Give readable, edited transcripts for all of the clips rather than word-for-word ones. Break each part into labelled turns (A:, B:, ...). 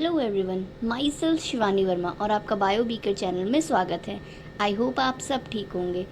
A: Hello everyone, my self Shivani Verma और आपका bio beaker channel में स्वागत है। आई होप आप सब ठीक होंगे।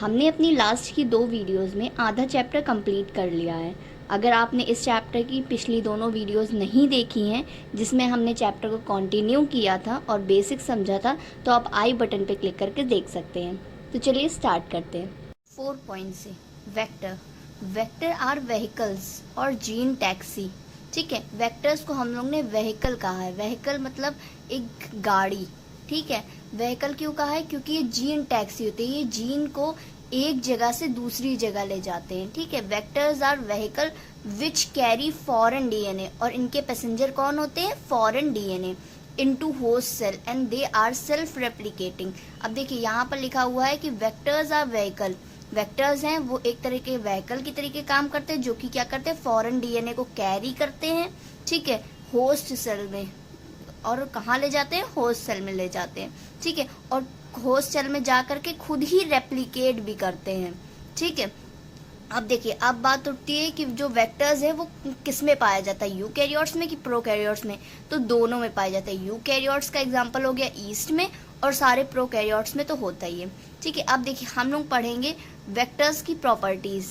A: हमने अपनी लास्ट की 2 वीडियोस में आधा चैप्टर कंप्लीट कर लिया है। अगर आपने इस चैप्टर की पिछली दोनों वीडियोस नहीं देखी हैं जिसमें हमने चैप्टर को कंटिन्यू किया था और बेसिक समझा था, तो आप आई बटन पर क्लिक करके देख सकते हैं। तो चलिए स्टार्ट करते हैं। 4 पॉइंट से वेक्टर आर व्हीकल्स और जीन टैक्सी। ठीक है, वेक्टर्स को हम लोग ने व्हीकल कहा है। व्हीकल मतलब एक गाड़ी। ठीक है, व्हीकल क्यों कहा है? क्योंकि ये जीन टैक्सी होती है, ये जीन को एक जगह से दूसरी जगह ले जाते हैं। ठीक है, vectors are vehicle which carry foreign DNA, और इनके पैसेंजर कौन होते हैं? Foreign DNA into host cell and they are self replicating. अब देखिए यहाँ पर लिखा हुआ है कि वेक्टर्स आर व्हीकल, वेक्टर्स हैं वो एक तरह के व्हीकल की तरीके काम करते हैं, जो कि क्या करते हैं? फॉरेन डीएनए को कैरी करते हैं। ठीक है, होस्ट सेल में, और कहाँ ले जाते हैं? होस्ट सेल में ले जाते हैं। ठीक है, और होस्ट सेल में जा करके खुद ही रेप्लिकेट भी करते हैं। ठीक है, अब देखिए, अब बात उठती है कि जो वेक्टर्स है वो किस में पाया जाता है, यूकैरियोट्स में कि प्रोकैरियोट्स में? तो दोनों में पाया जाता है। यूकैरियोट्स का एग्जांपल हो गया ईस्ट में, और सारे प्रोकैरियोट्स में तो होता ही है। ठीक है, अब देखिए हम लोग पढ़ेंगे वेक्टर्स की प्रॉपर्टीज।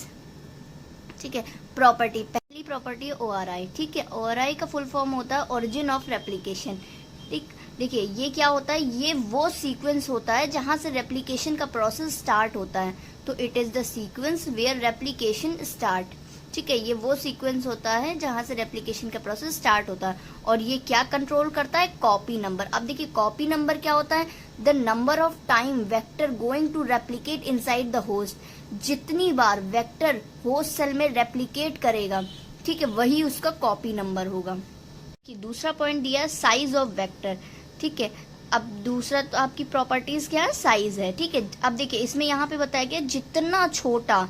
A: ठीक है, प्रॉपर्टी, पहली प्रॉपर्टी है ओआरआई। ठीक है, ओआरआई का फुल फॉर्म होता है ओरिजिन ऑफ रेप्लिकेशन। ठीक, देखिए ये क्या होता है? ये वो सीक्वेंस होता है जहां से रेप्लिकेशन का प्रोसेस स्टार्ट होता है। तो it is the sequence where replication start. ठीक है, ये वो सीक्वेंस होता है जहां से रेप्लिकेशन का प्रोसेस स्टार्ट होता है। और ये क्या कंट्रोल करता है? Copy number. अब देखिए कॉपी नंबर क्या होता है? The number of time vector going to replicate inside the host. जितनी बार वेक्टर होस्ट सेल में रेप्लिकेट करेगा, ठीक है, वही उसका कॉपी नंबर होगा। कि दूसरा पॉइंट दिया है साइज ऑफ वेक्टर। ठीक है, अब दूसरा तो आपकी प्रॉपर्टीज क्या है? साइज है। ठीक है, अब देखिए इसमें यहाँ पे बताया गया जितना छोटा,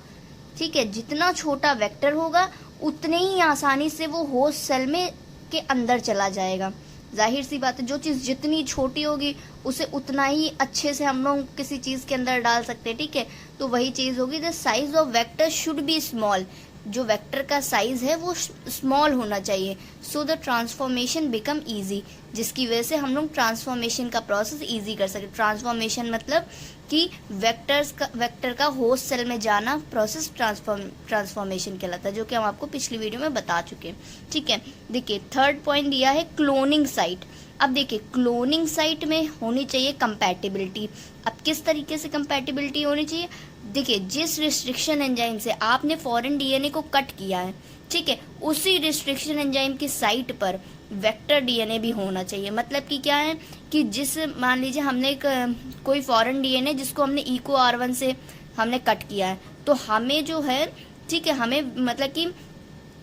A: ठीक है, जितना छोटा वेक्टर होगा उतने ही आसानी से वो होस्ट सेल में के अंदर चला जाएगा। जाहिर सी बात है, जो चीज जितनी छोटी होगी उसे उतना ही अच्छे से हम लोग किसी चीज के अंदर डाल सकते हैं। ठीक है, तो वही चीज होगी। The size of vector should be small. जो वेक्टर का साइज है वो स्मॉल होना चाहिए, so the transformation become easy, जिसकी वजह से हम लोग ट्रांसफॉर्मेशन का प्रोसेस इजी कर सके। ट्रांसफॉर्मेशन मतलब कि वेक्टर का होस्ट सेल में जाना प्रोसेस ट्रांसफॉर्मेशन कहलाता है, जो कि हम आपको पिछली वीडियो में बता चुके हैं। ठीक है, देखिए थर्ड पॉइंट दिया है क्लोनिंग साइट। अब देखिए क्लोनिंग साइट में होनी चाहिए कंपैटिबिलिटी। अब किस तरीके से कंपैटिबिलिटी होनी चाहिए? देखिए जिस रिस्ट्रिक्शन एंजाइम से आपने फॉरेन डीएनए को कट किया है, ठीक है, उसी रिस्ट्रिक्शन एंजाइम की साइट पर वेक्टर डीएनए भी होना चाहिए। मतलब कि क्या है कि जिस, मान लीजिए हमने कोई फॉरेन डीएनए जिसको हमने इको R1 से हमने कट किया है, तो हमें जो है, ठीक है, हमें मतलब कि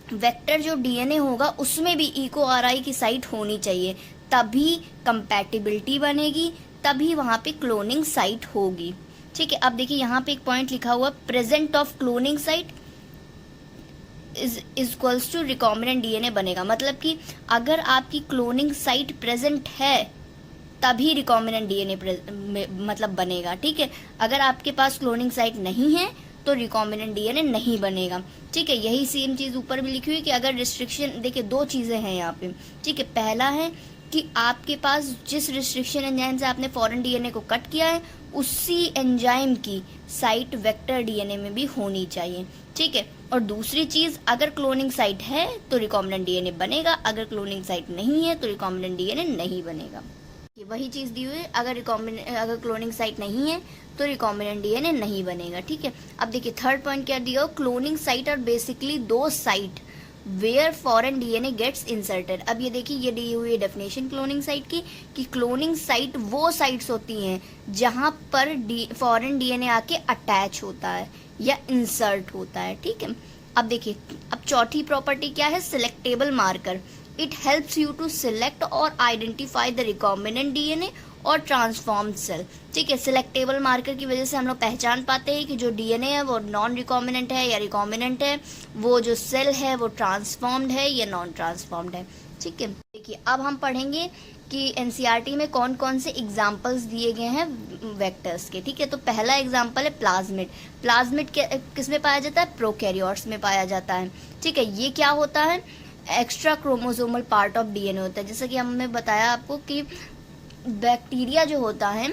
A: वेक्टर जो डीएनए होगा उसमें भी इको RI की साइट होनी चाहिए, तभी कंपैटिबिलिटी बनेगी, तभी वहां पे क्लोनिंग साइट होगी। ठीक है, अब देखिए यहाँ पे एक पॉइंट लिखा हुआ present of cloning site is equals to recombinant DNA बनेगा। मतलब कि अगर आपकी क्लोनिंग साइट प्रेजेंट है तभी रिकॉम्बिनेंट डीएनए मतलब बनेगा। ठीक है, अगर आपके पास क्लोनिंग साइट नहीं है तो रिकॉम्बिनेंट डीएनए नहीं बनेगा। ठीक है, यही सेम चीज ऊपर भी लिखी हुई कि अगर रिस्ट्रिक्शन, देखिए दो चीजें हैं यहाँ पे। ठीक है, पहला है कि आपके पास जिस रिस्ट्रिक्शन एंजाइम से आपने फॉरेन डीएनए को कट किया है उसी एंजाइम की साइट वेक्टर डीएनए में भी होनी चाहिए। ठीक है, और दूसरी चीज, अगर क्लोनिंग साइट है तो रिकॉम्बिनेंट डीएनए बनेगा, अगर क्लोनिंग साइट नहीं है तो रिकॉम्बिनेंट डीएनए नहीं बनेगा। ये वही चीज दी हुई है, अगर क्लोनिंग साइट नहीं है तो रिकॉम्बिनेंट डीएनए नहीं बनेगा। ठीक है, अब देखिए थर्ड पॉइंट क्या दिया? Cloning site are basically the site where foreign DNA gets inserted. अब ये देखिए, ये दी हुई है डेफिनेशन क्लोनिंग साइट की, कि क्लोनिंग साइट वो साइट्स होती हैं जहां पर फॉरेन डीएनए आके अटैच होता है या इंसर्ट होता है। ठीक है, अब देखिए, अब चौथी प्रॉपर्टी क्या है? Selectable marker. It helps you to select और आइडेंटिफाई द रिकॉम्बिनेंट डीएनए और ट्रांसफॉर्म्ड सेल। ठीक है, सिलेक्टेबल मार्कर की वजह से हम लोग पहचान पाते हैं कि जो डीएनए है वो नॉन रिकॉम्बिनेंट है या रिकॉम्बिनेंट है, वो जो सेल है वो ट्रांसफॉर्म्ड है या नॉन ट्रांसफॉर्म्ड है। ठीक है, देखिए अब हम पढ़ेंगे कि एनसीईआरटी में कौन कौन से एग्जाम्पल्स दिए गए हैं वेक्टर्स के। ठीक है, तो पहला एग्जाम्पल है प्लाज्मिड। प्लाज्मिड किस में पाया जाता है? प्रोकैरियोट्स में पाया जाता है। ठीक है, ये क्या होता है? Extra chromosomal part of DNA होता है। जैसा कि हमने बताया आपको कि बैक्टीरिया जो होता है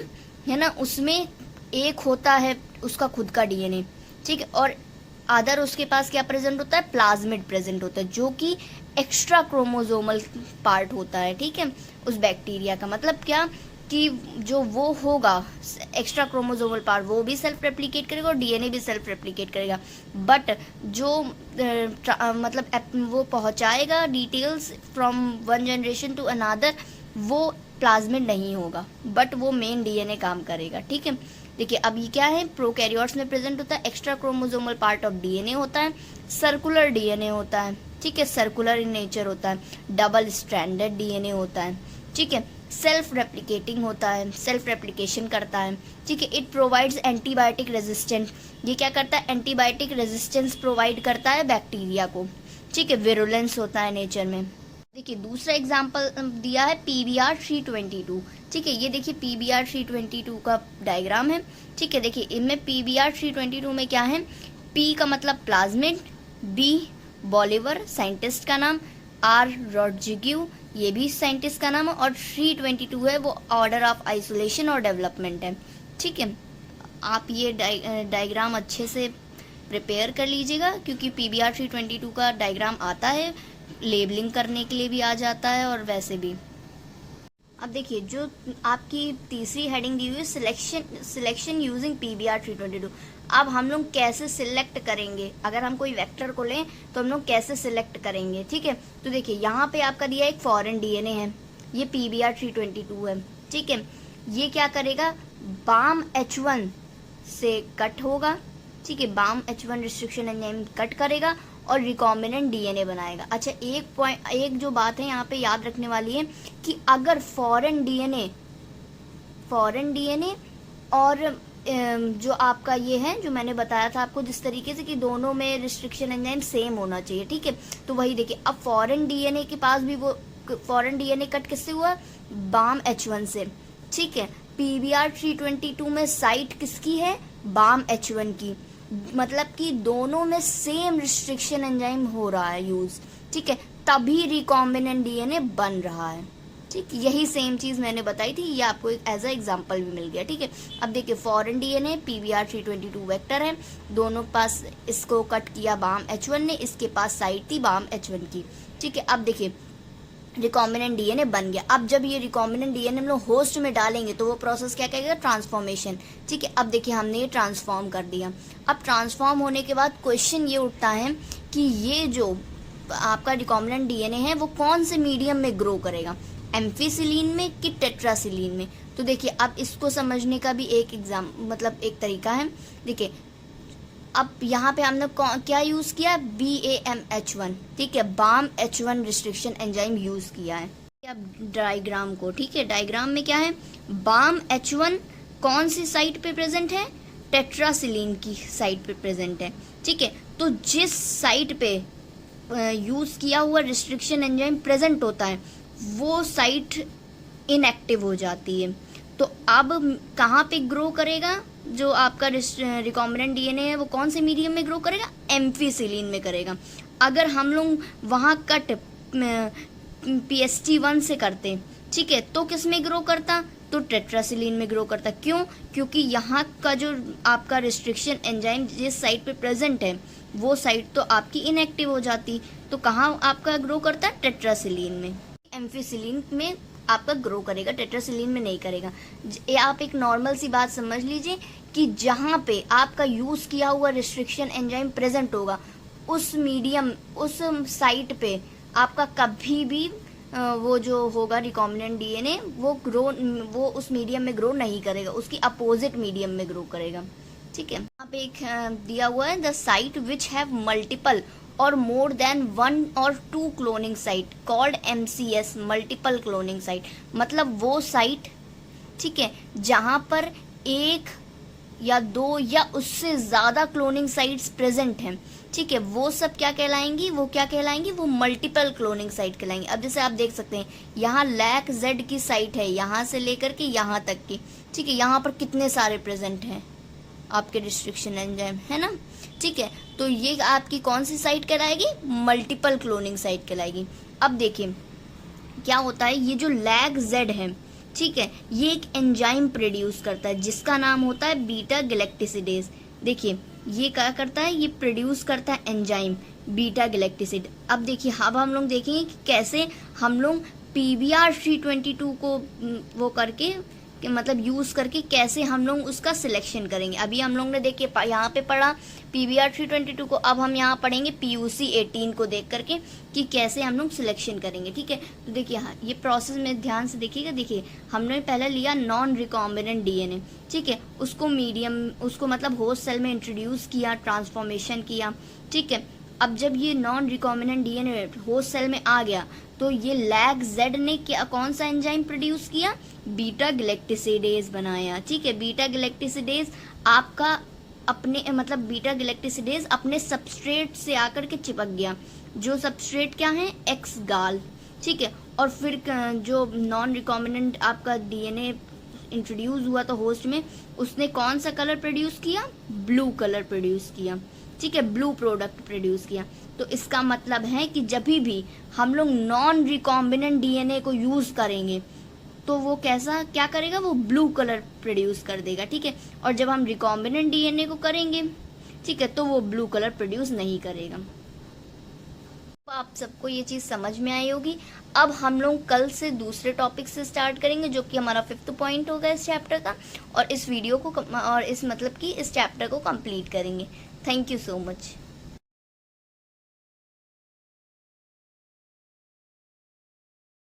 A: ना, उसमें एक होता है उसका खुद का डीएनए, ठीक है, और अदर उसके पास क्या प्रेजेंट होता है, प्लाज्मिड प्रेजेंट होता है, जो कि एक्स्ट्रा क्रोमोसोमल पार्ट होता है, ठीक है, उस बैक्टीरिया का। मतलब क्या कि जो वो होगा एक्स्ट्रा क्रोमोसोमल पार्ट, वो भी सेल्फ रेप्लिकेट करेगा और डीएनए भी सेल्फ रेप्लिकेट करेगा, बट जो मतलब वो पहुंचाएगा details from one generation to another, वो प्लाज्मिड नहीं होगा, बट वो मेन डीएनए काम करेगा, ठीक है। देखिए अब ये क्या है, प्रोकैरियोट्स में प्रेजेंट होता है, extra chromosomal part of DNA होता है, सर्कुलर डीएनए होता है, ठीक है, सर्कुलर इन नेचर होता है, डबल स्ट्रैंडेड डीएनए होता है, ठीक है, सेल्फ रेप्लिकेटिंग होता है, सेल्फ रेप्लिकेशन करता है, ठीक है। इट प्रोवाइड्स एंटीबायोटिक रेजिस्टेंट, ये क्या करता है, एंटीबायोटिक रेजिस्टेंस प्रोवाइड करता है बैक्टीरिया को, ठीक है, विरुलेंस होता है नेचर में। देखिए दूसरा एग्जांपल दिया है PBr322, ठीक है, ये देखिए PBr322 का डायग्राम है, ठीक है। देखिए इनमें PBr322 में क्या है, P का मतलब प्लाज्मिड, B बॉलिवर साइंटिस्ट का नाम, R रॉड्जिग्यू ये भी साइंटिस्ट का नाम है, और 322 है वो ऑर्डर ऑफ आइसोलेशन और डेवलपमेंट है, ठीक है। आप ये डायग्राम अच्छे से प्रिपेयर कर लीजिएगा, क्योंकि PBr322 का डायग्राम आता है, लेबलिंग करने के लिए भी आ जाता है और वैसे भी। अब देखिए जो आपकी तीसरी हेडिंग दी हुई है, सिलेक्शन यूजिंग PBr322। अब हम लोग कैसे सिलेक्ट करेंगे, अगर हम कोई वेक्टर को लें तो हम लोग कैसे सिलेक्ट करेंगे, ठीक है। तो देखिए यहाँ पे आपका दिया एक फॉरेन डीएनए है, ये PBr322 है, ठीक है। ये क्या करेगा, बाम H1 से कट होगा, ठीक है, balm H1 restriction enzyme cut करेगा और रिकॉम्बिनेंट डीएनए बनाएगा। अच्छा एक जो बात है यहाँ पे याद रखने वाली है कि अगर फॉरेन डीएनए और जो आपका ये है जो मैंने बताया था आपको जिस तरीके से कि दोनों में रिस्ट्रिक्शन एंजाइम सेम होना चाहिए, ठीक है। तो वही देखिए अब फॉरेन डीएनए के पास भी वो फॉरेन डीएनए कट किससे हुआ, बाम H1 से, ठीक है। PBr322 में साइट किसकी है, बाम H1 की, मतलब कि दोनों में सेम रिस्ट्रिक्शन एंजाइम हो रहा है यूज, ठीक है, तभी रिकॉम्बिनेंट डीएनए बन रहा है, ठीक। यही सेम चीज मैंने बताई थी, ये आपको एक एज अ एग्जांपल भी मिल गया, ठीक है। अब देखिए फॉरेन डीएनए PBr322 वेक्टर है, दोनों पास इसको कट किया बाम H1 ने, इसके पास साइट थी बाम H1 की, ठीक है। अब देखिए रिकॉम्बिनेंट डीएनए बन गया। अब जब ये रिकॉम्बिनेंट डीएनए हम लोग होस्ट में डालेंगे तो वो प्रोसेस क्या कहेगा, ट्रांसफॉर्मेशन, ठीक है। अब देखिए हमने ये ट्रांसफॉर्म कर दिया। अब ट्रांसफॉर्म होने के बाद क्वेश्चन ये उठता है कि ये जो आपका रिकॉम्बिनेंट डीएनए है वो कौन से मीडियम में ग्रो करेगा, एम्फीसिलीन में कि टेट्रासिलीन में। तो देखिए अब इसको समझने का भी एक एक तरीका है। देखिए अब यहाँ पे हमने क्या यूज किया, BAMH1, ठीक है, balm H1 restriction enzyme use किया है। अब डायग्राम को, ठीक है, डायग्राम में क्या है, बाम H1 कौन सी साइट पे प्रेजेंट है, टेट्रासिलीन की साइट पे प्रेजेंट है, ठीक है। तो जिस साइट पे यूज किया हुआ रिस्ट्रिक्शन एंजाइम प्रेजेंट होता है वो साइट इनएक्टिव हो जाती है। तो अब कहाँ पे ग्रो करेगा, जो आपका रिकॉम्बिनेंट डीएनए है वो कौन से मीडियम में ग्रो करेगा, एम्फीसिलीन में करेगा। अगर हम लोग वहाँ कट PST1 से करते, ठीक है, तो किस में ग्रो करता, तो टेट्रासिलीन में ग्रो करता। क्यों, क्योंकि यहाँ का जो आपका रिस्ट्रिक्शन एंजाइम जिस साइट पे प्रेजेंट है वो साइट तो आपकी इनएक्टिव हो जाती, तो कहाँ आपका ग्रो करता है, टेट्रासिलीन में। एम्फीसिलीन में आपका ग्रो करेगा, टेट्रासिलीन में नहीं करेगा। आप एक नॉर्मल सी बात समझ लीजिए कि जहाँ पे आपका यूज किया हुआ रिस्ट्रिक्शन एंजाइम प्रेजेंट होगा उस मीडियम, उस साइट पे आपका कभी भी वो जो होगा रिकॉम्बिनेंट डीएनए वो उस मीडियम में ग्रो नहीं करेगा, उसकी अपोजिट मीडियम में ग्रो करेगा, ठीक है। यहाँ पे एक दिया हुआ है, the site which have multiple और more than 1 or 2 cloning site called MCS, multiple cloning site. मतलब वो साइट, ठीक है, जहाँ पर 1 या 2 या उससे ज़्यादा क्लोनिंग साइट्स प्रेजेंट हैं, ठीक है, वो सब क्या कहलाएंगी, वो मल्टीपल क्लोनिंग साइट कहलाएंगी। अब जैसे आप देख सकते हैं यहाँ लैक Z की साइट है, यहाँ से लेकर के यहाँ तक की, ठीक है, यहाँ पर कितने सारे प्रेजेंट हैं आपके रिस्ट्रिक्शन एंजाइम, है ना, ठीक है। तो ये आपकी कौन सी साइट कहलाएगी, मल्टीपल क्लोनिंग साइट कहलाएगी। अब देखिए क्या होता है, ये जो लैग जेड है, ठीक है, ये एक एंजाइम प्रोड्यूस करता है जिसका नाम होता है बीटा गैलेक्टिसिडेज। देखिए ये क्या करता है, ये प्रोड्यूस करता है एंजाइम बीटा गैलेक्टिसिड। अब देखिए अब हम लोग देखेंगे कि कैसे हम लोग PBR322 को वो करके मतलब यूज़ करके कैसे हम लोग उसका सिलेक्शन करेंगे। अभी हम लोग ने देखिए यहाँ पे पढ़ा PBR322 को, अब हम यहाँ पढ़ेंगे PUC18 को देख करके कि कैसे हम लोग सिलेक्शन करेंगे। ठीक है, तो देखिए हाँ ये प्रोसेस में ध्यान से देखिएगा। देखिए हमने पहले लिया नॉन रिकॉम्बिनेंट DNA, ठीक है, उसको उसको मतलब होस्ट सेल में इंट्रोड्यूस किया, ट्रांसफॉर्मेशन किया। ठीक है, अब जब ये non recombinant DNA host cell में आ गया तो ये लैग जेड ने क्या कौन सा एंजाइम प्रोड्यूस किया, बीटा गैलेक्टिसिडेज बनाया। ठीक है, बीटा गैलेक्टिसिडेज आपका अपने मतलब बीटा गैलेक्टिसिडेज अपने सबस्ट्रेट से आकर के चिपक गया। जो सबस्ट्रेट क्या है, एक्स गाल। ठीक है, और फिर जो नॉन रिकॉम्बिनेंट आपका DNA इंट्रोड्यूस हुआ था होस्ट में, उसने कौन सा कलर प्रोड्यूस किया, ब्लू कलर प्रोड्यूस किया। ठीक है, ब्लू प्रोडक्ट प्रोड्यूस किया। तो इसका मतलब है कि जब भी हम लोग नॉन रिकॉम्बिनेंट DNA को यूज करेंगे तो वो कैसा क्या करेगा, वो ब्लू कलर प्रोड्यूस कर देगा। ठीक है, और जब हम रिकॉम्बिनेंट DNA को करेंगे, ठीक है, तो वो ब्लू कलर प्रोड्यूस नहीं करेगा। आप सबको ये चीज़ समझ में आई होगी। अब हम लोग कल से दूसरे टॉपिक से स्टार्ट करेंगे जो कि हमारा 5th पॉइंट होगा इस चैप्टर का, और इस वीडियो को और इस मतलब कि इस चैप्टर को कंप्लीट करेंगे। Thank you so much.